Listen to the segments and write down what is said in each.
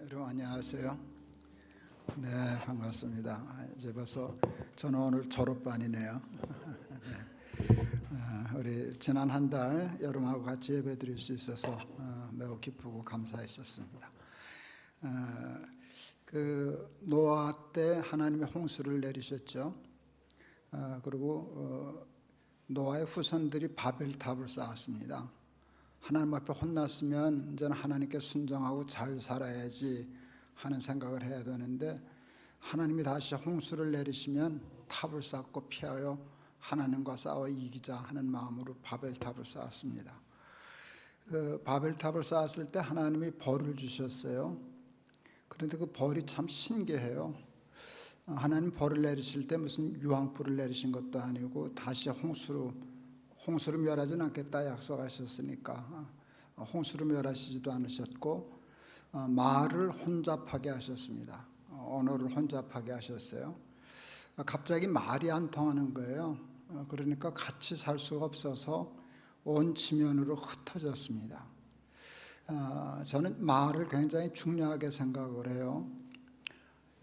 여러분 안녕하세요. 네, 반갑습니다. 이제 벌써 저는 오늘 졸업반이네요. 우리 지난 한 달 여러분하고 같이 예배드릴 수 있어서 매우 기쁘고 감사했었습니다. 그 노아 때 하나님이 홍수를 내리셨죠. 그리고 노아의 후손들이 바벨탑을 쌓았습니다. 하나님 앞에 혼났으면 이제는 하나님께 순종하고 잘 살아야지 하는 생각을 해야 되는데, 하나님이 다시 홍수를 내리시면 탑을 쌓고 피하여 하나님과 싸워 이기자 하는 마음으로 바벨탑을 쌓았습니다. 그 바벨탑을 쌓았을 때 하나님이 벌을 주셨어요. 그런데 그 벌이 참 신기해요. 하나님 벌을 내리실 때 무슨 유황불을 내리신 것도 아니고 다시 홍수로 멸하지는 않겠다 약속하셨으니까 홍수로 멸하시지도 않으셨고, 말을 혼잡하게 하셨습니다. 언어를 혼잡하게 하셨어요. 갑자기 말이 안 통하는 거예요. 그러니까 같이 살 수가 없어서 온 지면으로 흩어졌습니다. 저는 말을 굉장히 중요하게 생각을 해요.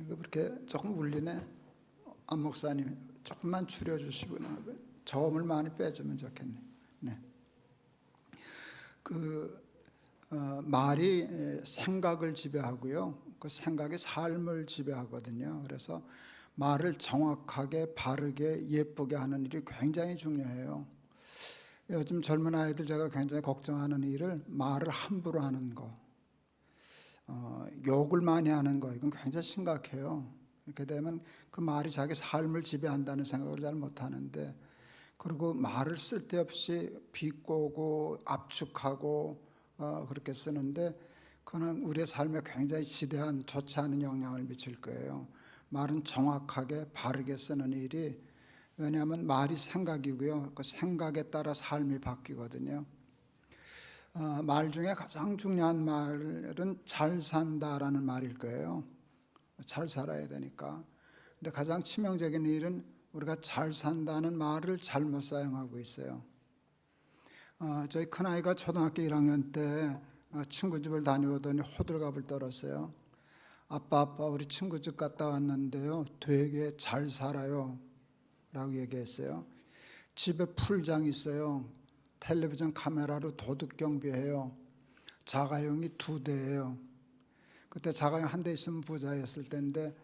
이거 그렇게 조금 울리네. 안 목사님 조금만 줄여주시고 저음을 많이 빼주면 좋겠네. 네. 말이 생각을 지배하고요. 그 생각이 삶을 지배하거든요. 그래서 말을 정확하게 바르게 예쁘게 하는 일이 굉장히 중요해요. 요즘 젊은 아이들 제가 굉장히 걱정하는 일을 말을 함부로 하는 거, 욕을 많이 하는 거, 이건 굉장히 심각해요. 이렇게 되면 그 말이 자기 삶을 지배한다는 생각을 잘 못하는데, 그리고 말을 쓸데없이 비꼬고 압축하고 그렇게 쓰는데, 그거는 우리의 삶에 굉장히 지대한 좋지 않은 영향을 미칠 거예요. 말은 정확하게 바르게 쓰는 일이, 왜냐하면 말이 생각이고요. 그 생각에 따라 삶이 바뀌거든요. 말 중에 가장 중요한 말은 잘 산다라는 말일 거예요. 잘 살아야 되니까. 근데 가장 치명적인 일은 우리가 잘 산다는 말을 잘못 사용하고 있어요. 저희 큰아이가 초등학교 1학년 때 친구 집을 다녀오더니 호들갑을 떨었어요. 아빠 우리 친구 집 갔다 왔는데요, 되게 잘 살아요 라고 얘기했어요. 집에 풀장 있어요. 텔레비전 카메라로 도둑 경비해요. 자가용이 2대예요. 그때 자가용 한 대 있으면 부자였을 때인데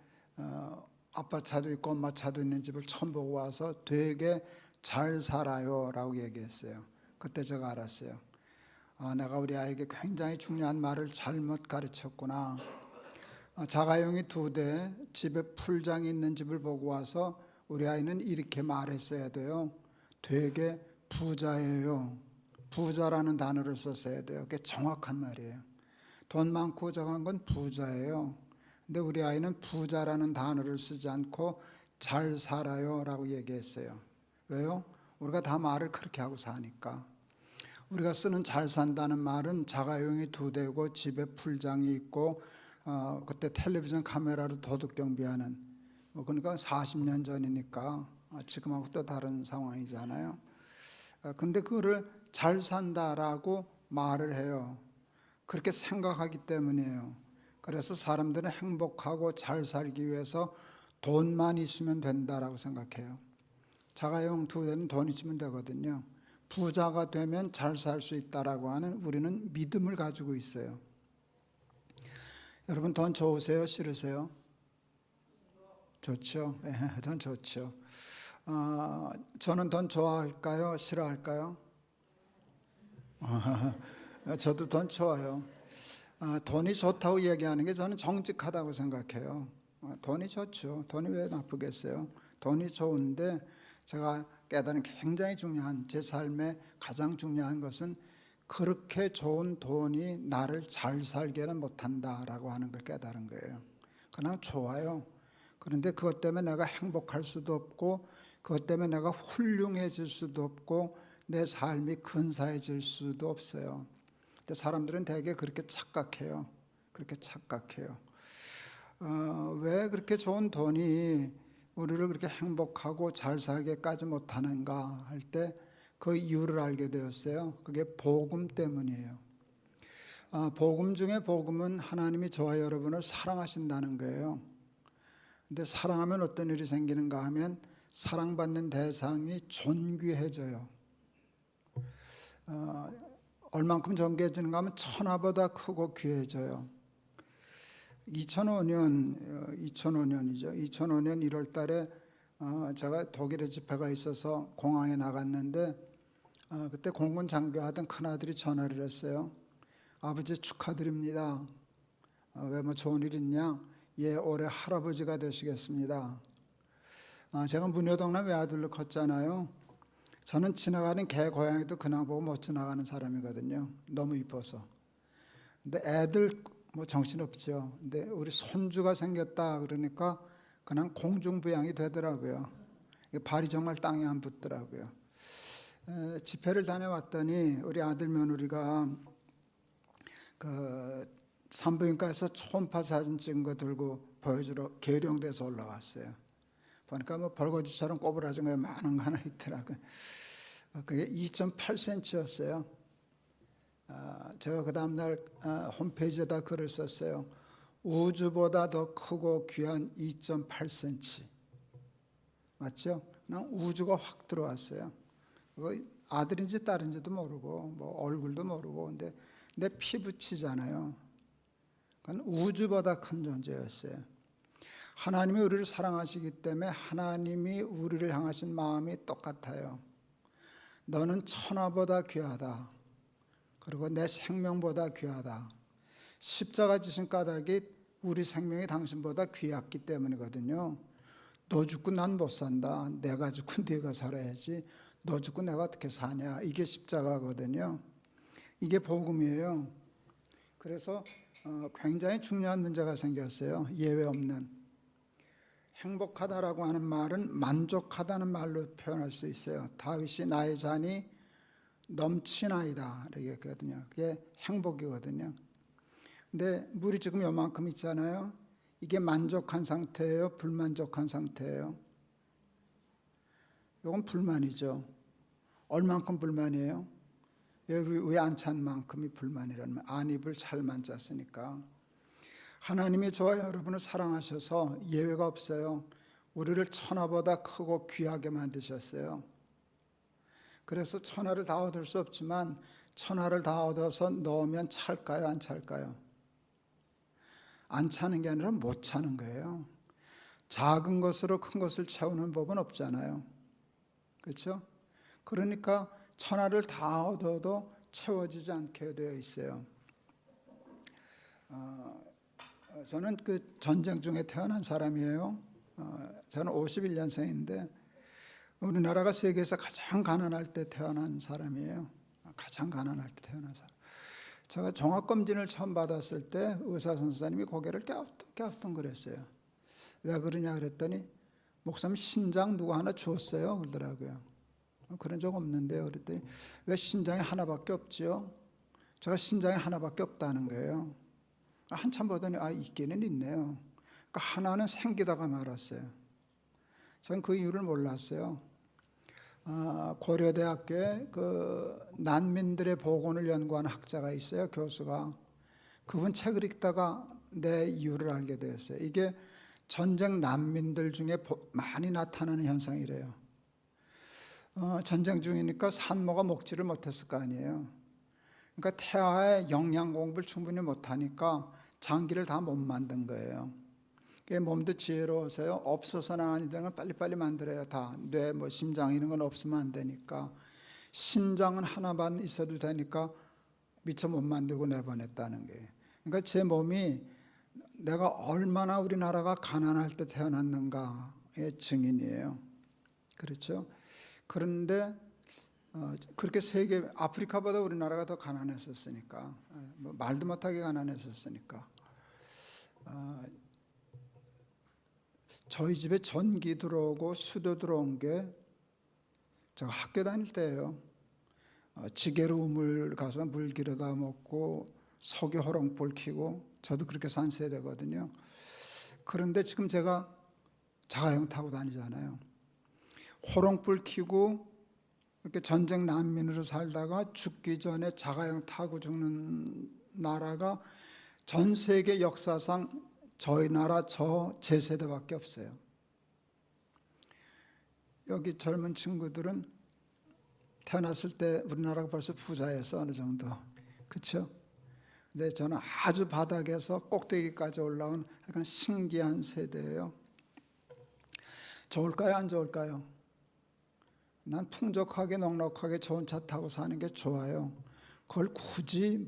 아빠 차도 있고 엄마 차도 있는 집을 처음 보고 와서 되게 잘 살아요 라고 얘기했어요. 그때 제가 알았어요. 내가 우리 아이에게 굉장히 중요한 말을 잘못 가르쳤구나. 자가용이 2대, 집에 풀장이 있는 집을 보고 와서 우리 아이는 이렇게 말했어야 돼요. 되게 부자예요. 부자라는 단어를 썼어야 돼요. 그게 정확한 말이에요. 돈 많고 적은 건 부자예요. 근데 우리 아이는 부자라는 단어를 쓰지 않고 잘 살아요 라고 얘기했어요. 왜요? 우리가 다 말을 그렇게 하고 사니까. 우리가 쓰는 잘 산다는 말은 자가용이 2대고 집에 풀장이 있고 그때 텔레비전 카메라로 도둑 경비하는, 그러니까 40년 전이니까 지금하고 또 다른 상황이잖아요. 근데 그거를 잘 산다라고 말을 해요. 그렇게 생각하기 때문이에요. 그래서 사람들은 행복하고 잘 살기 위해서 돈만 있으면 된다라고 생각해요. 자가용 2대는 돈 있으면 되거든요. 부자가 되면 잘 살 수 있다라고 하는 우리는 믿음을 가지고 있어요. 여러분 돈 좋으세요? 싫으세요? 좋죠. 돈 좋죠. 저는 돈 좋아할까요? 싫어할까요? 저도 돈 좋아요. 돈이 좋다고 얘기하는 게 저는 정직하다고 생각해요. 돈이 좋죠. 돈이 왜 나쁘겠어요? 돈이 좋은데 제가 깨달은 굉장히 중요한, 제 삶의 가장 중요한 것은 그렇게 좋은 돈이 나를 잘 살게는 못한다라고 하는 걸 깨달은 거예요. 그냥 좋아요. 그런데 그것 때문에 내가 행복할 수도 없고, 그것 때문에 내가 훌륭해질 수도 없고, 내 삶이 근사해질 수도 없어요. 근데 사람들은 대개 그렇게 착각해요. 그렇게 착각해요. 왜 그렇게 좋은 돈이 우리를 그렇게 행복하고 잘 살게까지 못하는가 할 때 그 이유를 알게 되었어요. 그게 복음 때문이에요. 복음 중에 복음은 하나님이 저와 여러분을 사랑하신다는 거예요. 근데 사랑하면 어떤 일이 생기는가 하면 사랑받는 대상이 존귀해져요. 얼만큼 존귀해지는가 하면 천하보다 크고 귀해져요. 2005년이죠. 2005년 1월 달에 제가 독일에 집회가 있어서 공항에 나갔는데 그때 공군 장교하던 큰아들이 전화를 했어요. 아버지 축하드립니다. 왜 뭐 좋은 일 있냐? 예, 올해 할아버지가 되시겠습니다. 제가 문효동네 외아들로 컸잖아요. 저는 지나가는 개 고양이도 그냥 보고 못 지나가는 사람이거든요. 너무 이뻐서. 근데 애들 뭐 정신없죠. 근데 우리 손주가 생겼다 그러니까 그냥 공중부양이 되더라고요. 발이 정말 땅에 안 붙더라고요. 집회를 다녀왔더니 우리 아들 며느리가 그 산부인과에서 초음파 사진 찍은 거 들고 보여주러 계룡대에서 올라왔어요. 보니까 뭐 벌거지처럼 꼬부라진 거 많은 거 하나 있더라고요. 그게 2.8cm였어요. 제가 그 다음날 홈페이지에다 글을 썼어요. 우주보다 더 크고 귀한 2.8cm. 맞죠? 그냥 우주가 확 들어왔어요. 아들인지 딸인지도 모르고 뭐 얼굴도 모르고 근데 내 피부치잖아요. 그건 우주보다 큰 존재였어요. 하나님이 우리를 사랑하시기 때문에 하나님이 우리를 향하신 마음이 똑같아요. 너는 천하보다 귀하다. 그리고 내 생명보다 귀하다. 십자가 지신 까닭이 우리 생명이 당신보다 귀했기 때문이거든요. 너 죽고 난 못 산다. 내가 죽고 네가 살아야지. 너 죽고 내가 어떻게 사냐. 이게 십자가거든요. 이게 복음이에요. 그래서 굉장히 중요한 문제가 생겼어요. 예외 없는. 행복하다라고 하는 말은 만족하다는 말로 표현할 수 있어요. 다윗이 나의 잔이 넘치나이다 이렇게 했거든요. 그게 행복이거든요. 근데 물이 지금 요만큼 있잖아요. 이게 만족한 상태예요? 불만족한 상태예요? 이건 불만이죠. 얼만큼 불만이에요? 왜 안 찬 만큼이 불만이라면 안 입을 잘만 짰으니까. 하나님이 저와 여러분을 사랑하셔서 예외가 없어요. 우리를 천하보다 크고 귀하게 만드셨어요. 그래서 천하를 다 얻을 수 없지만 천하를 다 얻어서 넣으면 찰까요? 안 찰까요? 안 차는 게 아니라 못 차는 거예요. 작은 것으로 큰 것을 채우는 법은 없잖아요. 그렇죠? 그러니까 천하를 다 얻어도 채워지지 않게 되어 있어요. 저는 그 전쟁 중에 태어난 사람이에요. 저는 51년생인데 우리나라가 세계에서 가장 가난할 때 태어난 사람이에요. 가장 가난할 때 태어난 사람. 제가 종합검진을 처음 받았을 때 의사 선생님이 고개를 깨우뚱거렸어요. 왜 그러냐 그랬더니 목사님 신장 누가 하나 주었어요 그러더라고요. 그런 적 없는데요. 그랬더니 왜 신장이 하나밖에 없지요? 제가 신장이 하나밖에 없다는 거예요. 한참 보더니 있기는 있네요. 그러니까 하나는 생기다가 말았어요. 전 그 이유를 몰랐어요. 고려대학교에 그 난민들의 복원을 연구하는 학자가 있어요. 교수가. 그분 책을 읽다가 내 이유를 알게 되었어요. 이게 전쟁 난민들 중에 많이 나타나는 현상이래요. 전쟁 중이니까 산모가 먹지를 못했을 거 아니에요. 그러니까 태아의 영양 공부를 충분히 못하니까 장기를 다 못 만든 거예요. 몸도 지혜로워서요. 없어서는 아니 되는 건 빨리빨리 만들어야 다. 뇌, 심장 이런 건 없으면 안 되니까. 신장은 하나만 있어도 되니까 미처 못 만들고 내보냈다는 거예요. 그러니까 제 몸이 내가 얼마나 우리나라가 가난할 때 태어났는가의 증인이에요. 그렇죠? 그런데 그렇게 세계 아프리카보다 우리나라가 더 가난했었으니까 말도 못하게 가난했었으니까 저희 집에 전기 들어오고 수도 들어온 게 제가 학교 다닐 때예요. 지게로 우물 가서 물 길어다 먹고 석유 호롱불 켜고 저도 그렇게 산 세대거든요. 그런데 지금 제가 자가용 타고 다니잖아요. 호롱불 켜고 이렇게 전쟁 난민으로 살다가 죽기 전에 자가용 타고 죽는 나라가 전 세계 역사상 저희 나라 저 제 세대밖에 없어요. 여기 젊은 친구들은 태어났을 때 우리나라가 벌써 부자였어, 어느 정도. 그렇죠? 근데 저는 아주 바닥에서 꼭대기까지 올라온 약간 신기한 세대예요. 좋을까요, 안 좋을까요? 난 풍족하게 넉넉하게 좋은 차 타고 사는 게 좋아요. 그걸 굳이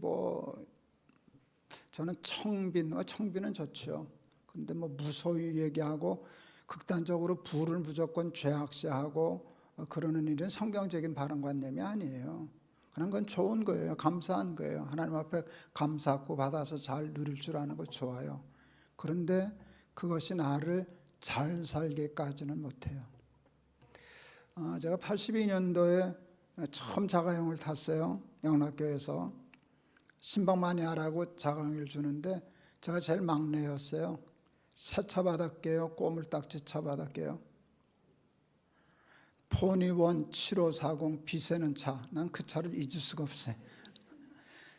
저는 청빈은 좋죠. 그런데 무소유 얘기하고 극단적으로 부를 무조건 죄악시하고 그러는 일은 성경적인 바람관념이 아니에요. 그런 건 좋은 거예요. 감사한 거예요. 하나님 앞에 감사하고 받아서 잘 누릴 줄 아는 거 좋아요. 그런데 그것이 나를 잘 살게까지는 못해요. 제가 82년도에 처음 자가용을 탔어요. 영락교에서. 신방마니아라고 자가용을 주는데 제가 제일 막내였어요. 새 차 받았게요? 꼬물딱지 차 받았게요? 포니원 7540 비 새는 차. 난 그 차를 잊을 수가 없어요.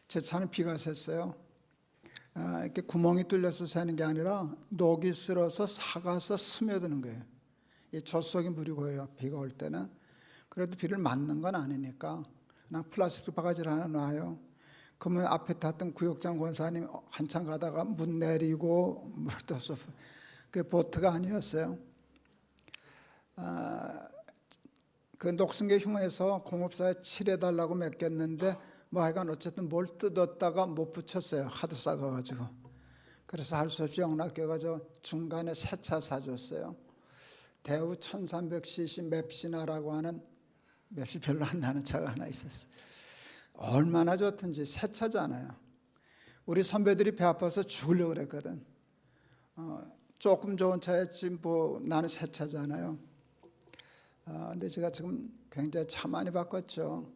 제 차는 비가 샜어요. 이렇게 구멍이 뚫려서 새는 게 아니라 녹이 쓸어서 사가서 스며드는 거예요. 이 젖속에 물이 고여요, 비가 올 때는. 그래도 비를 맞는 건 아니니까 그냥 플라스틱 바가지를 하나 놔요. 그러면 앞에 탔던 구역장 권사님 한참 가다가 문 내리고 물 떠서, 그게 보트가 아니었어요. 그 녹슨계 흉에서 공업사에 칠해달라고 맡겼는데 하여간 어쨌든 뭘 뜯었다가 못 붙였어요. 하도 싸가지고. 그래서 할 수 없이 영락교가 중간에 새 차 사줬어요. 대우 1300cc 맵시나라고 하는, 맵시 별로 안 나는 차가 하나 있었어요. 얼마나 좋던지. 새 차잖아요. 우리 선배들이 배 아파서 죽으려고 그랬거든. 조금 좋은 차였지 나는 새 차잖아요. 근데 제가 지금 굉장히 차 많이 바꿨죠.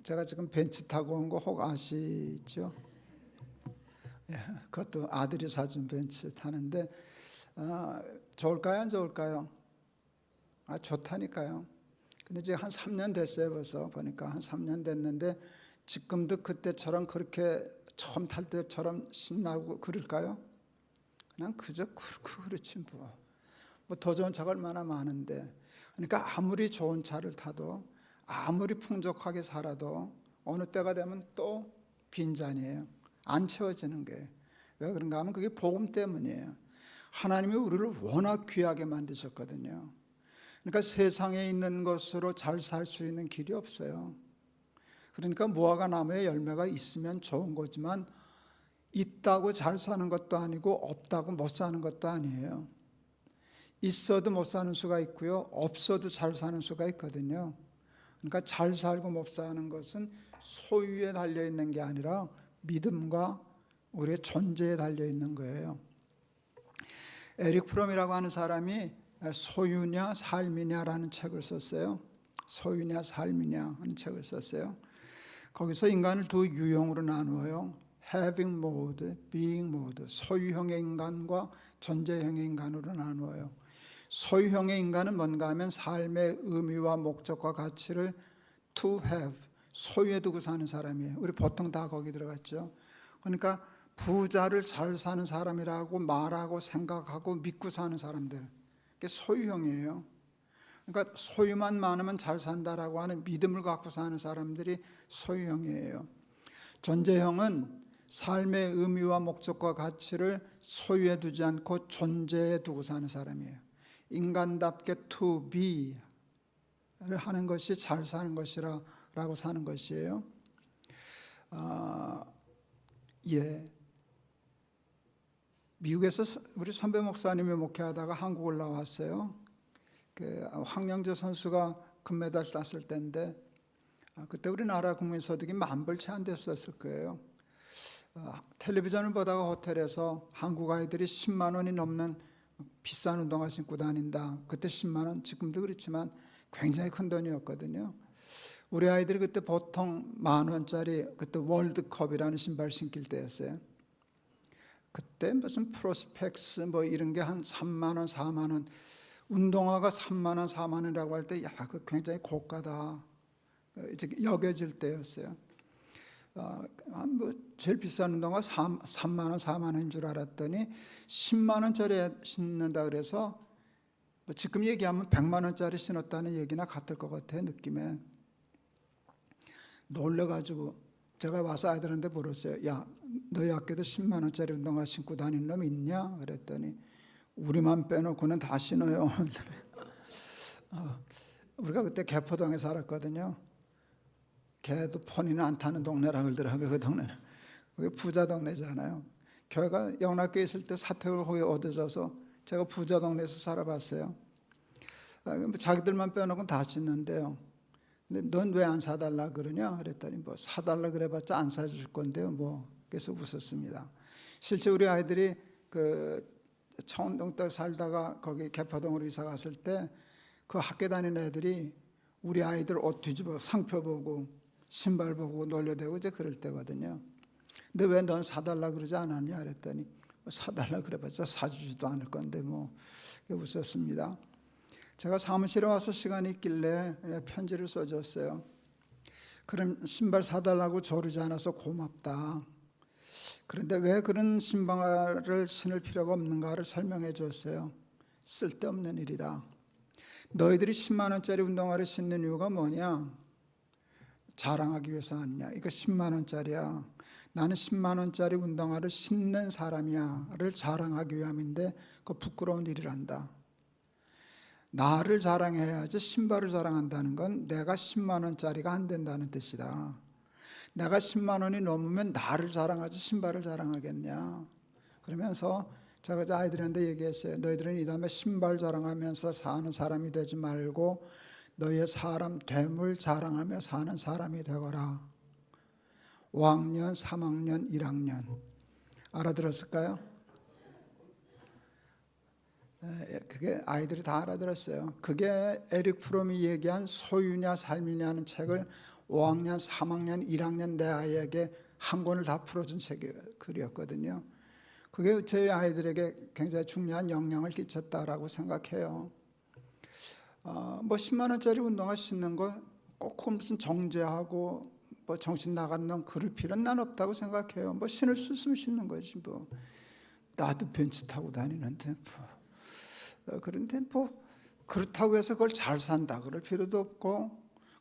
제가 지금 벤츠 타고 온 거 혹 아시죠? 예, 그것도 아들이 사준 벤츠 타는데 좋을까요, 안 좋을까요? 좋다니까요. 근데 이제 한 3년 됐어요. 벌써 보니까 한 3년 됐는데 지금도 그때처럼 그렇게 처음 탈 때처럼 신나고 그럴까요? 그냥 그저 그렇지 더 좋은 차가 얼마나 많은데. 그러니까 아무리 좋은 차를 타도 아무리 풍족하게 살아도 어느 때가 되면 또 빈잔이에요. 안 채워지는 거예요. 왜 그런가 하면 그게 복음 때문이에요. 하나님이 우리를 워낙 귀하게 만드셨거든요. 그러니까 세상에 있는 것으로 잘 살 수 있는 길이 없어요. 그러니까 무화과 나무에 열매가 있으면 좋은 거지만 있다고 잘 사는 것도 아니고 없다고 못 사는 것도 아니에요. 있어도 못 사는 수가 있고요, 없어도 잘 사는 수가 있거든요. 그러니까 잘 살고 못 사는 것은 소유에 달려있는 게 아니라 믿음과 우리의 존재에 달려있는 거예요. 에릭 프롬이라고 하는 사람이 소유냐 삶이냐라는 책을 썼어요. 소유냐 삶이냐 하는 책을 썼어요. 거기서 인간을 두 유형으로 나누어요. having mode, being mode. 소유형의 인간과 존재형의 인간으로 나누어요. 소유형의 인간은 뭔가 하면 삶의 의미와 목적과 가치를 to have, 소유에 두고 사는 사람이에요. 우리 보통 다 거기 들어갔죠. 그러니까 부자를 잘 사는 사람이라고 말하고 생각하고 믿고 사는 사람들, 그게 소유형이에요. 그러니까 소유만 많으면 잘 산다라고 하는 믿음을 갖고 사는 사람들이 소유형이에요. 존재형은 삶의 의미와 목적과 가치를 소유에 두지 않고 존재에 두고 사는 사람이에요. 인간답게 to be를 하는 것이 잘 사는 것이라고 사는 것이에요. 미국에서 우리 선배 목사님이 목회하다가 한국 올라왔어요. 황영재 선수가 금메달 땄을 때인데 그때 우리나라 국민소득이 10,000불 채 안 됐었을 거예요. 텔레비전을 보다가 호텔에서 한국 아이들이 10만 원이 넘는 비싼 운동화 신고 다닌다. 그때 10만 원, 지금도 그렇지만 굉장히 큰 돈이었거든요. 우리 아이들이 그때 보통 10,000원짜리 그때 월드컵이라는 신발 신길 때였어요. 그때 무슨 프로스펙스 이런 게 한 3만 원, 4만 원, 운동화가 3만 원, 4만 원이라고 할 때 그 굉장히 고가다 이제 여겨질 때였어요. 뭐 제일 비싼 운동화 3만 원, 4만 원인 줄 알았더니 10만 원짜리 신는다 그래서 뭐 지금 얘기하면 100만 원짜리 신었다는 얘기나 같을 것 같아요, 느낌에. 놀래가지고 제가 와서 아이들한테 물었어요. 야, 너희 학교도 10만 원짜리 운동화 신고 다니는 놈 있냐? 그랬더니 우리만 빼놓고는 다 신어요. 우리가 그때 개포동에 살았거든요. 개도 포니는 안 타는 동네라 그러더라고요. 그 동네는. 그게 부자 동네잖아요. 교회가 영락교에 있을 때 사택을 거기 얻어져서 제가 부자 동네에서 살아봤어요. 자기들만 빼놓고는 다 신는데요. 근데 넌 왜 안 사달라 그러냐? 그랬더니 뭐 사달라 그래봤자 안 사줄 건데요. 뭐 그래서 웃었습니다. 실제 우리 아이들이 그 청운동 때 살다가 거기 개포동으로 이사 갔을 때 그 학교 다니는 애들이 우리 아이들 옷 뒤집어 상표 보고 신발 보고 놀려대고 이제 그럴 때거든요. 근데 왜 넌 사달라 그러지 않았냐? 그랬더니 뭐 사달라 그래봤자 사주지도 않을 건데 뭐 웃었습니다. 제가 사무실에 와서 시간이 있길래 편지를 써줬어요. 그런 신발 사달라고 조르지 않아서 고맙다. 그런데 왜 그런 신발을 신을 필요가 없는가를 설명해 줬어요. 쓸데없는 일이다. 너희들이 10만 원짜리 운동화를 신는 이유가 뭐냐? 자랑하기 위해서 아니냐? 이거 10만 원짜리야. 나는 10만 원짜리 운동화를 신는 사람이야를 자랑하기 위함인데 그 부끄러운 일이란다. 나를 자랑해야지 신발을 자랑한다는 건 내가 10만 원짜리가 안 된다는 뜻이다. 내가 10만 원이 넘으면 나를 자랑하지 신발을 자랑하겠냐. 그러면서 제가 아이들한테 얘기했어요. 너희들은 이 다음에 신발 자랑하면서 사는 사람이 되지 말고 너희의 사람 됨을 자랑하며 사는 사람이 되거라. 5학년, 3학년, 1학년 알아들었을까요? 그게 아이들이 다 알아들었어요. 그게 에릭 프롬이 얘기한 소유냐 삶이냐 하는 책을 5학년, 3학년, 1학년 내 아이에게 한 권을 다 풀어준 글이었거든요. 그게 저희 아이들에게 굉장히 중요한 영향을 끼쳤다라고 생각해요. 뭐 10만 원짜리 운동화 신는 거 꼭 무슨 정죄하고 뭐 정신 나간 놈 그럴 필요는 난 없다고 생각해요. 뭐 신을 수 있으면 신는 거지 뭐. 나도 벤츠 타고 다니는데 그런데 뭐 그렇다고 해서 그걸 잘 산다 그럴 필요도 없고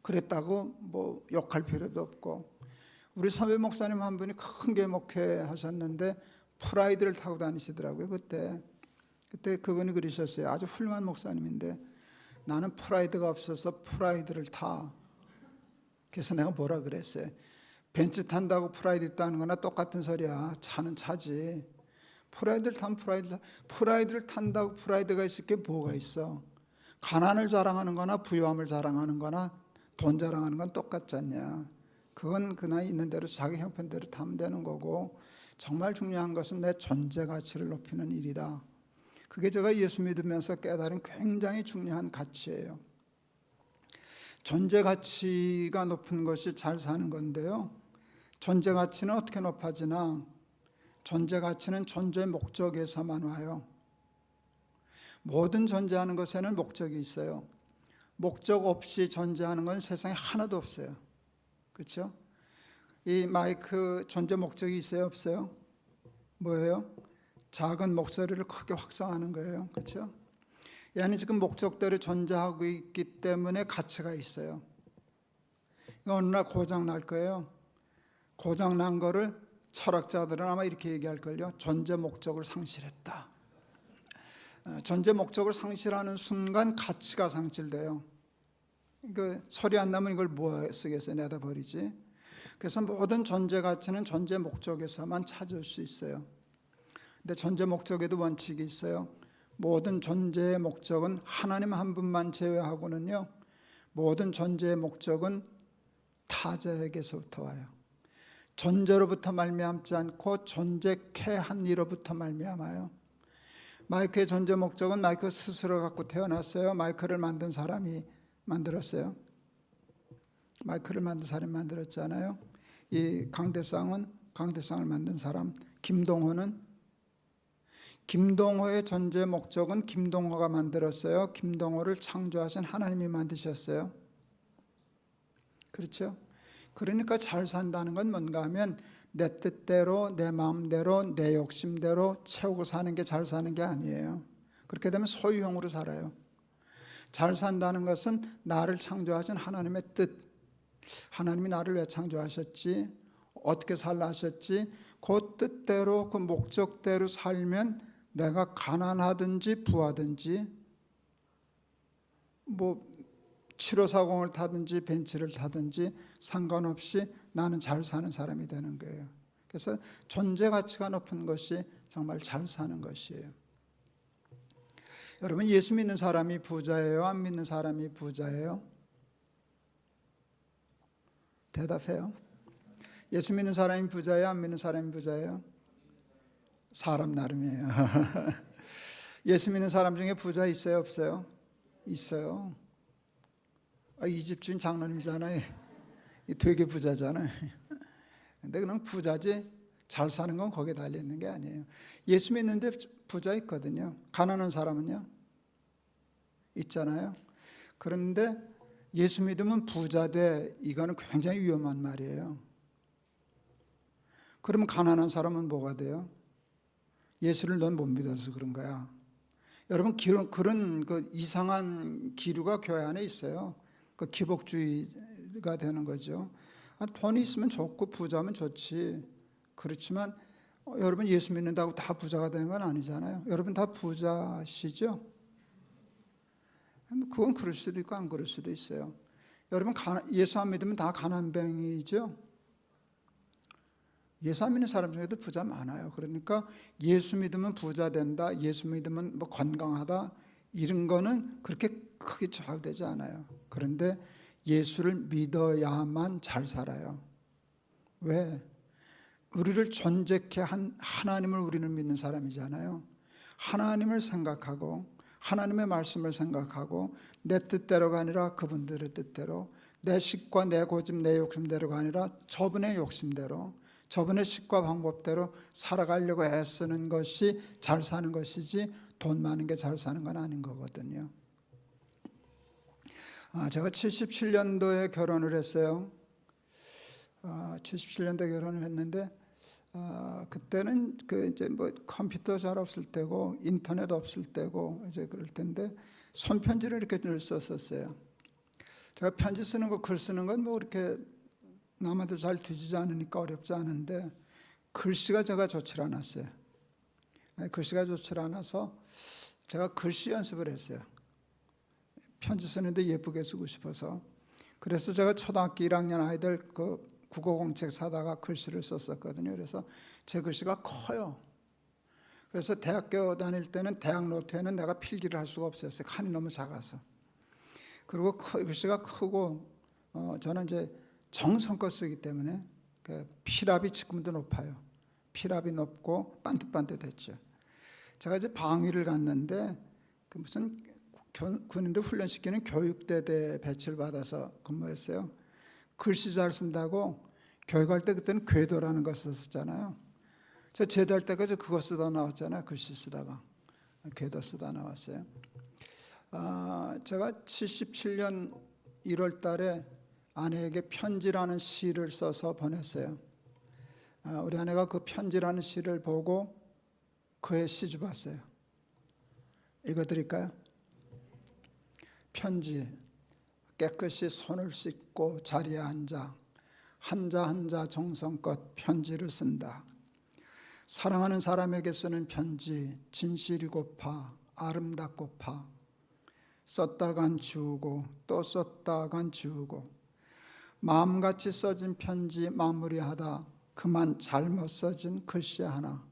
그랬다고 뭐 욕할 필요도 없고. 우리 선배 목사님 한 분이 큰 목회 하셨는데 프라이드를 타고 다니시더라고요. 그때 그분이 그러셨어요. 아주 훌륭한 목사님인데 나는 프라이드가 없어서 프라이드를 타. 그래서 내가 뭐라 그랬어요. 벤츠 탄다고 프라이드 있다는 거나 똑같은 소리야. 차는 차지. 프라이드를 타면 프라이드를 탄다고 프라이드가 있을 게 뭐가 있어. 가난을 자랑하는 거나 부유함을 자랑하는 거나 돈 자랑하는 건 똑같지 않냐. 그건 그 나이 있는 대로 자기 형편대로 타면 되는 거고 정말 중요한 것은 내 존재 가치를 높이는 일이다. 그게 제가 예수 믿으면서 깨달은 굉장히 중요한 가치예요. 존재 가치가 높은 것이 잘 사는 건데요. 존재 가치는 어떻게 높아지나? 존재 가치는 존재의 목적에서만 와요. 모든 존재하는 것에는 목적이 있어요. 목적 없이 존재하는 건 세상에 하나도 없어요. 그렇죠? 이 마이크 존재 목적이 있어요, 없어요? 뭐예요? 작은 목소리를 크게 확산하는 거예요. 그렇죠? 얘는 지금 목적대로 존재하고 있기 때문에 가치가 있어요. 어느 날 고장 날 거예요. 고장 난 거를 철학자들은 아마 이렇게 얘기할걸요. 존재 목적을 상실했다. 존재 목적을 상실하는 순간 가치가 상실돼요. 그 소리 안 나면 이걸 뭐 쓰겠어요? 내다 버리지. 그래서 모든 존재 가치는 존재 목적에서만 찾을 수 있어요. 근데 존재 목적에도 원칙이 있어요. 모든 존재의 목적은 하나님 한 분만 제외하고는요. 모든 존재의 목적은 타자에게서부터 와요. 존재로부터 말미암지 않고 존재케 한 이로부터 말미암아요. 마이크의 존재 목적은 마이크 스스로 갖고 태어났어요. 마이크를 만든 사람이 만들었어요. 마이크를 만든 사람이 만들었잖아요. 이 강대상을 만든 사람 김동호의 존재 목적은 김동호가 만들었어요. 김동호를 창조하신 하나님이 만드셨어요. 그렇죠? 그러니까 잘 산다는 건 뭔가 하면 내 뜻대로, 내 마음대로, 내 욕심대로 채우고 사는 게 잘 사는 게 아니에요. 그렇게 되면 소유형으로 살아요. 잘 산다는 것은 나를 창조하신 하나님의 뜻, 하나님이 나를 왜 창조하셨지, 어떻게 살라 하셨지, 그 뜻대로 그 목적대로 살면 내가 가난하든지 부하든지 뭐 7540을 타든지 벤츠를 타든지 상관없이 나는 잘 사는 사람이 되는 거예요. 그래서 존재 가치가 높은 것이 정말 잘 사는 것이에요. 여러분, 예수 믿는 사람이 부자예요? 안 믿는 사람이 부자예요? 대답해요. 예수 믿는 사람이 부자예요? 안 믿는 사람이 부자예요? 사람 나름이에요. 예수 믿는 사람 중에 부자 있어요? 없어요? 있어요. 이 집주인 장로님이잖아요. 되게 부자잖아요. 근데 그냥 부자지 잘 사는 건 거기에 달려있는 게 아니에요. 예수 믿는데 부자 있거든요. 가난한 사람은요? 있잖아요. 그런데 예수 믿으면 부자 돼. 이거는 굉장히 위험한 말이에요. 그러면 가난한 사람은 뭐가 돼요? 예수를 넌 못 믿어서 그런 거야. 여러분, 그런 그 이상한 기류가 교회 안에 있어요. 그 기복주의가 되는 거죠. 돈이 있으면 좋고 부자면 좋지. 그렇지만 여러분, 예수 믿는다고 다 부자가 되는 건 아니잖아요. 여러분 다 부자시죠? 그건 그럴 수도 있고 안 그럴 수도 있어요. 여러분, 예수 안 믿으면 다 가난뱅이죠? 예수 안 믿는 사람 중에도 부자 많아요. 그러니까 예수 믿으면 부자 된다, 예수 믿으면 뭐 건강하다, 이런 거는 그렇게 크게 좌우되지 않아요. 그런데 예수를 믿어야만 잘 살아요. 왜? 우리를 존재케 한 하나님을 우리는 믿는 사람이잖아요. 하나님을 생각하고 하나님의 말씀을 생각하고 내 뜻대로가 아니라 그분들의 뜻대로, 내 식과 내 고집 내 욕심대로가 아니라 저분의 욕심대로, 저분의 식과 방법대로 살아가려고 애쓰는 것이 잘 사는 것이지 돈 많은 게 잘 사는 건 아닌 거거든요. 제가 77년도에 결혼을 했어요. 77년도에 결혼을 했는데 그때는 그 이제 뭐 컴퓨터 잘 없을 때고 인터넷 없을 때고 이제 그럴 텐데 손편지를 이렇게 늘 썼었어요. 제가 편지 쓰는 거, 글 쓰는 건 뭐 이렇게 남한테 잘 뒤지지 않으니까 어렵지 않은데 글씨가 제가 좋지 않았어요. 글씨가 좋지 않아서 제가 글씨 연습을 했어요. 편지 쓰는데 예쁘게 쓰고 싶어서. 그래서 제가 초등학교 1학년 아이들 그 국어공책 사다가 글씨를 썼었거든요. 그래서 제 글씨가 커요. 그래서 대학교 다닐 때는 대학 노트에는 내가 필기를 할 수가 없었어요. 칸이 너무 작아서. 그리고 글씨가 크고 저는 이제 정성껏 쓰기 때문에 그 피랍이 지금도 높아요. 피랍이 높고 반듯반듯했죠. 제가 이제 방위를 갔는데 그 무슨 군인들 훈련시키는 교육대대 배치를 받아서 근무했어요. 글씨 잘 쓴다고 교육할 때 그때는 궤도라는 거 썼잖아요. 저 제대할 때까지 그거 쓰다 나왔잖아요. 글씨 쓰다가 궤도 쓰다 나왔어요. 제가 77년 1월 달에 아내에게 편지라는 시를 써서 보냈어요. 우리 아내가 그 편지라는 시를 보고 그의 시주 봤어요. 읽어드릴까요? 편지. 깨끗이 손을 씻고 자리에 앉아 한자 한자 정성껏 편지를 쓴다. 사랑하는 사람에게 쓰는 편지, 진실이고파 아름답고파 썼다간 지우고 또 썼다간 지우고 마음같이 써진 편지 마무리하다 그만 잘못 써진 글씨 하나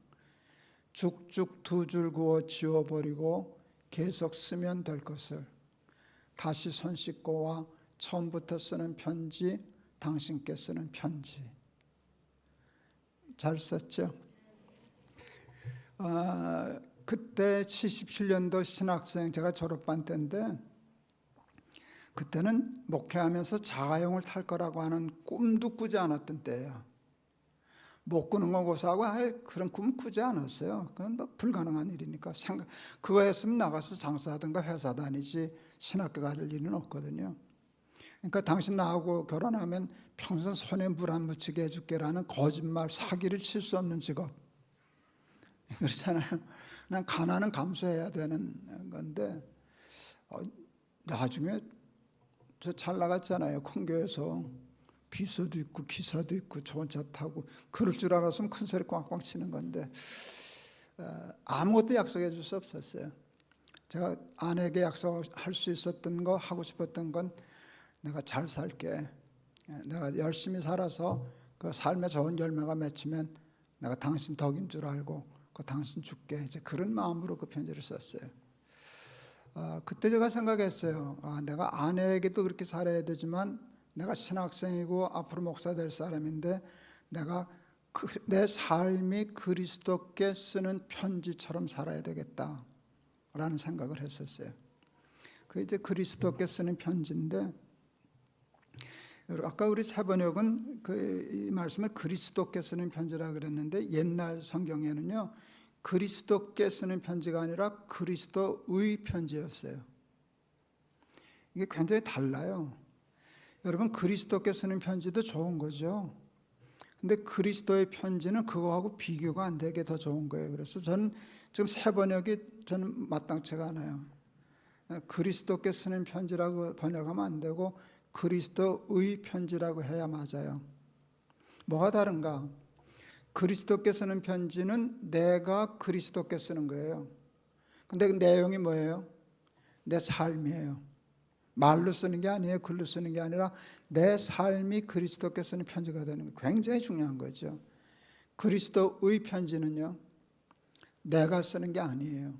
죽죽 두 줄 그어 지워버리고 계속 쓰면 될 것을 다시 손 씻고 와 처음부터 쓰는 편지, 당신께 쓰는 편지. 잘 썼죠? 그때 77년도 신학생, 제가 졸업반 때인데 그때는 목회하면서 자가용을 탈 거라고 하는 꿈도 꾸지 않았던 때예요. 못 꾸는 거 고사하고 그런 꿈 꾸지 않았어요. 그건 뭐 불가능한 일이니까. 그거 했으면 나가서 장사하든가 회사 다니지 신학교 갈 일은 없거든요. 그러니까 당신 나하고 결혼하면 평생 손에 물 안 묻히게 해줄게라는 거짓말, 사기를 칠 수 없는 직업. 그렇잖아요. 그냥 가난은 감수해야 되는 건데 나중에 저 잘 나갔잖아요. 큰 교회에서 비서도 있고 기사도 있고 좋은 차 타고 그럴 줄 알았으면 큰 소리 꽝꽝 치는 건데 아무것도 약속해 줄 수 없었어요. 제가 아내에게 약속할 수 있었던 거, 하고 싶었던 건 내가 잘 살게, 내가 열심히 살아서 그 삶의 좋은 열매가 맺히면 내가 당신 덕인 줄 알고 그 당신 줄게, 이제 그런 마음으로 그 편지를 썼어요. 그때 제가 생각했어요. 내가 아내에게도 그렇게 살아야 되지만 내가 신학생이고 앞으로 목사 될 사람인데 내가 내 삶이 그리스도께 쓰는 편지처럼 살아야 되겠다라는 생각을 했었어요. 그 이제 그리스도께 쓰는 편지인데, 아까 우리 세번역은 이 말씀을 그리스도께 쓰는 편지라 그랬는데 옛날 성경에는요 그리스도께 쓰는 편지가 아니라 그리스도의 편지였어요. 이게 굉장히 달라요. 여러분, 그리스도께 쓰는 편지도 좋은 거죠. 근데 그리스도의 편지는 그거하고 비교가 안 되게 더 좋은 거예요. 그래서 저는 지금 세번역이 저는 마땅치가 않아요. 그리스도께 쓰는 편지라고 번역하면 안 되고 그리스도의 편지라고 해야 맞아요. 뭐가 다른가? 그리스도께 쓰는 편지는 내가 그리스도께 쓰는 거예요. 근데 그 내용이 뭐예요? 내 삶이에요. 말로 쓰는 게 아니에요. 글로 쓰는 게 아니라 내 삶이 그리스도께 쓰는 편지가 되는 거 굉장히 중요한 거죠. 그리스도의 편지는요 내가 쓰는 게 아니에요.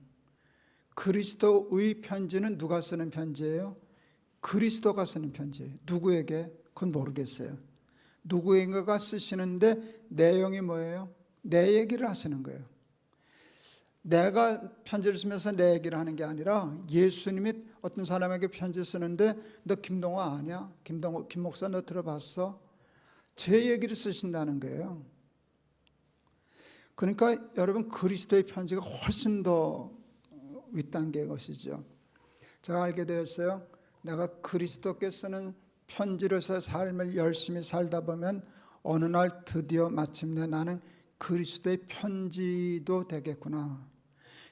그리스도의 편지는 누가 쓰는 편지예요? 그리스도가 쓰는 편지예요. 누구에게? 그건 모르겠어요. 누구인가가 쓰시는데 내용이 뭐예요? 내 얘기를 하시는 거예요. 내가 편지를 쓰면서 내 얘기를 하는 게 아니라 예수님이 어떤 사람에게 편지 쓰는데 너 김동호 아냐? 김 목사 너 들어봤어? 제 얘기를 쓰신다는 거예요. 그러니까 여러분, 그리스도의 편지가 훨씬 더 윗단계의 것이죠. 제가 알게 되었어요. 내가 그리스도께 쓰는 편지로서 삶을 열심히 살다 보면 어느 날 드디어 마침내 나는 그리스도의 편지도 되겠구나.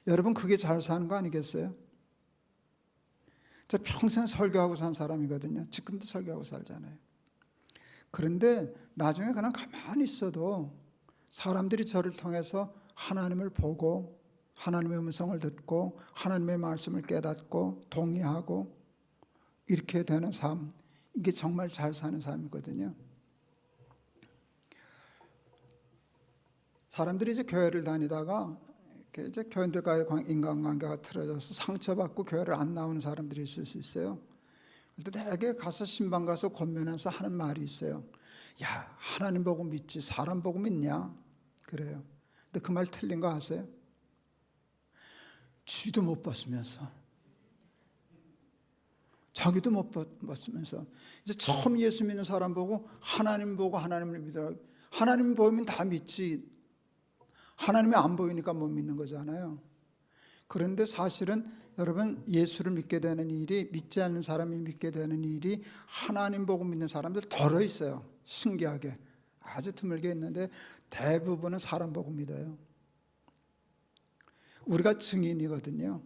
여러분, 그게 잘 사는 거 아니겠어요? 저 평생 설교하고 산 사람이거든요. 지금도 설교하고 살잖아요. 그런데 나중에 그냥 가만히 있어도 사람들이 저를 통해서 하나님을 보고 하나님의 음성을 듣고 하나님의 말씀을 깨닫고 동의하고 이렇게 되는 삶, 이게 정말 잘 사는 삶이거든요. 사람들이 이제 교회를 다니다가 이제 교인들과의 인간관계가 틀어져서 상처받고 교회를 안 나오는 사람들이 있을 수 있어요. 근데 내게 가서 신방 가서 권면해서 하는 말이 있어요. 야, 하나님 보고 믿지 사람 보고 믿냐? 그래요. 근데 그 말 틀린 거 아세요? 쥐도 못 봤으면서 자기도 못 봤으면서 이제 처음 예수 믿는 사람 보고 하나님 보고 하나님을 믿으라. 하나님 보이면 다 믿지. 하나님이 안 보이니까 못 믿는 거잖아요. 그런데 사실은 여러분, 예수를 믿게 되는 일이, 믿지 않는 사람이 믿게 되는 일이 하나님 보고 믿는 사람들 덜어 있어요. 신기하게 아주 드물게 있는데 대부분은 사람 보고 믿어요. 우리가 증인이거든요.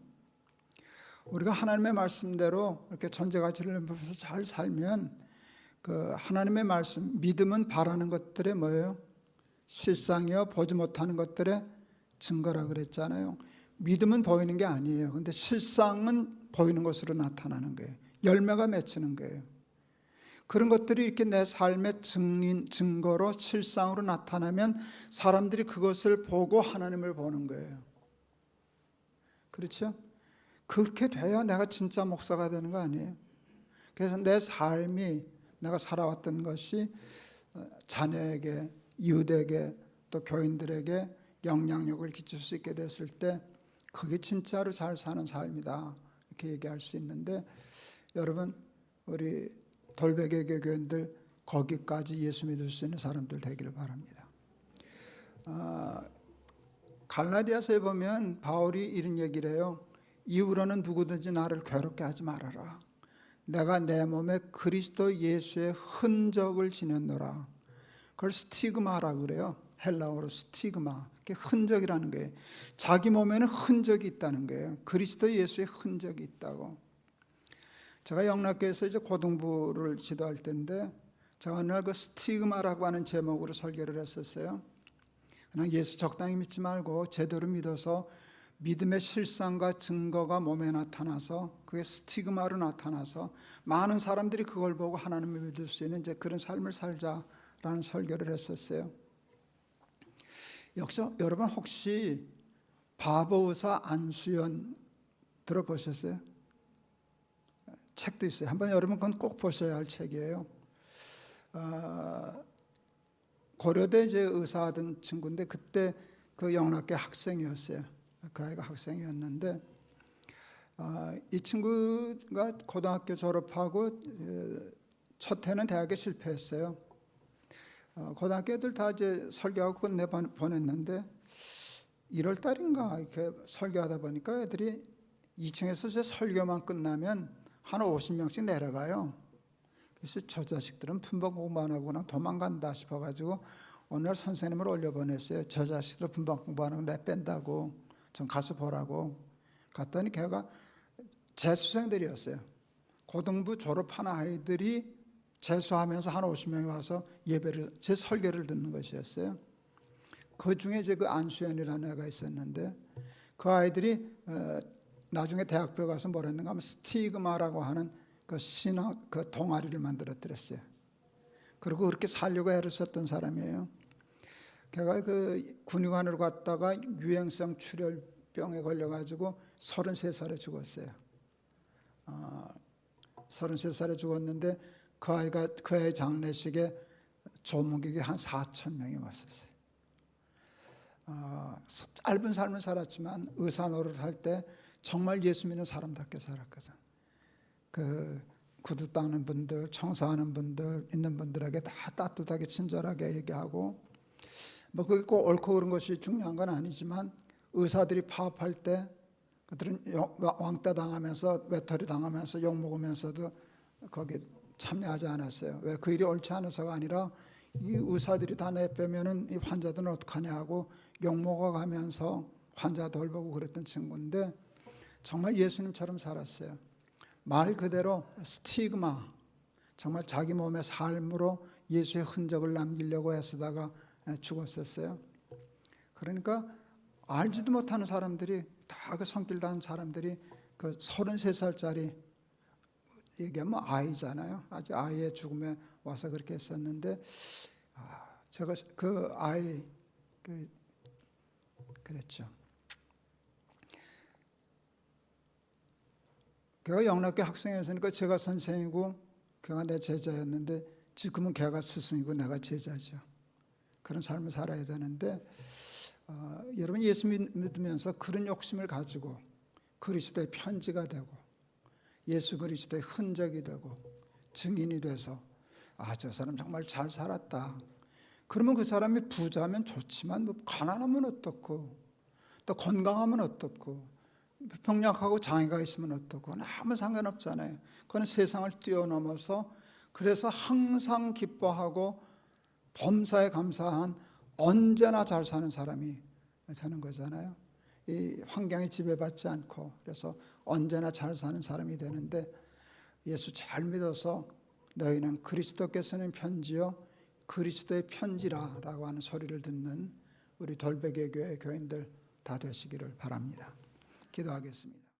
우리가 하나님의 말씀대로 이렇게 존재 가치를 넘보면서 잘 살면 그 하나님의 말씀, 믿음은 바라는 것들의 뭐예요? 실상이요 보지 못하는 것들의 증거라 그랬잖아요. 믿음은 보이는 게 아니에요. 근데 실상은 보이는 것으로 나타나는 거예요. 열매가 맺히는 거예요. 그런 것들이 이렇게 내 삶의 증거로 실상으로 나타나면 사람들이 그것을 보고 하나님을 보는 거예요. 그렇죠? 그렇게 돼야 내가 진짜 목사가 되는 거 아니에요? 그래서 내 삶이, 내가 살아왔던 것이 자녀에게, 이웃에게, 또 교인들에게 영향력을 끼칠 수 있게 됐을 때 그게 진짜로 잘 사는 삶이다, 이렇게 얘기할 수 있는데, 여러분, 우리 돌베개 교인들 거기까지 예수 믿을 수 있는 사람들 되기를 바랍니다. 갈라디아서에 보면 바울이 이런 얘기를 해요. 이후로는 누구든지 나를 괴롭게 하지 말아라. 내가 내 몸에 그리스도 예수의 흔적을 지녔노라. 그걸 스티그마라고 그래요. 헬라어로 스티그마. 그게 흔적이라는 거예요. 자기 몸에는 흔적이 있다는 거예요. 그리스도 예수의 흔적이 있다고. 제가 영락교에서 이제 고등부를 지도할 때인데 제가 어느 날 그 스티그마라고 하는 제목으로 설교를 했었어요. 그냥 예수 적당히 믿지 말고 제대로 믿어서 믿음의 실상과 증거가 몸에 나타나서 그게 스티그마로 나타나서 많은 사람들이 그걸 보고 하나님을 믿을 수 있는 이제 그런 삶을 살자라는 설교를 했었어요. 역시 여러분 혹시 바보의사 안수연 들어보셨어요? 책도 있어요. 한번 여러분 그건 꼭 보셔야 할 책이에요. 고려대 이제 의사하던 친구인데 그때 그 영락계 학생이었어요. 그 아이가 학생이었는데 이 친구가 고등학교 졸업하고 첫 해는 대학에 실패했어요. 고등학교 애들 다 이제 설교하고 끝내 보냈는데 1월 달인가 이렇게 설교하다 보니까 애들이 2층에서 제 설교만 끝나면 한 50명씩 내려가요. 그래서 저 자식들은 분반 공부 안 하고 그냥 도망간다 싶어가지고 오늘 선생님을 올려보냈어요. 저 자식들 분반 공부 안 하고 내 뺀다고 좀 가서 보라고. 갔더니 걔가 재수생들이었어요. 고등부 졸업한 아이들이 재수하면서 한 50명이 와서 예배를 제 설교를 듣는 것이었어요. 그 중에 이제 그 안수연이라는 애가 있었는데 그 아이들이 나중에 대학교 가서 뭘 했는가 하면 스티그마라고 하는 그 신학 그 동아리를 만들었더랬어요. 그리고 그렇게 살려고 애를 썼던 사람이에요. 걔가 그 군의관으로 갔다가 유행성 출혈병에 걸려가지고 33살에 죽었어요. 33살에 죽었는데 그 아이가 그 애 장례식에 조문객이 한 4,000명이 왔었어요. 짧은 삶을 살았지만 의사 노릇할 때 정말 예수 믿는 사람답게 살았거든. 그 구두 닦는 분들, 청소하는 분들, 있는 분들에게 다 따뜻하게 친절하게 얘기하고 뭐 그게 꼭 옳고 그런 것이 중요한 건 아니지만 의사들이 파업할 때 그들은 왕따 당하면서 외톨이 당하면서 욕 먹으면서도 거기 참여하지 않았어요. 왜? 그 일이 옳지 않아서가 아니라 이 의사들이 다 내빼면은 이 환자들은 어떡하냐 하고 욕 먹어가면서 환자 돌보고 그랬던 친구인데 정말 예수님처럼 살았어요. 말 그대로 스티그마, 정말 자기 몸의 삶으로 예수의 흔적을 남기려고 애쓰다가 죽었었어요. 그러니까 알지도 못하는 사람들이 다 그 손길 닿은 사람들이 그 33살짜리 얘기하면 아이잖아요. 아직 아이의 죽음에 와서 그렇게 했었는데 제가 그 아이 그랬죠. 걔가 영락교 학생이었으니까 제가 선생이고 걔가 내 제자였는데 지금은 걔가 스승이고 내가 제자죠. 그런 삶을 살아야 되는데 여러분 예수 믿으면서 그런 욕심을 가지고 그리스도의 편지가 되고 예수 그리스도의 흔적이 되고 증인이 돼서 저 사람 정말 잘 살았다. 그러면 그 사람이 부자면 좋지만 뭐 가난하면 어떻고 또 건강하면 어떻고 병약하고 장애가 있으면 어떻고 아무 상관없잖아요. 그건 세상을 뛰어넘어서 그래서 항상 기뻐하고 범사에 감사한 언제나 잘 사는 사람이 되는 거잖아요. 이 환경에 지배받지 않고 그래서 언제나 잘 사는 사람이 되는데 예수 잘 믿어서 너희는 그리스도께 쓰는 편지요 그리스도의 편지라라고 하는 소리를 듣는 우리 돌베개 교회 교인들 다 되시기를 바랍니다. 기도하겠습니다.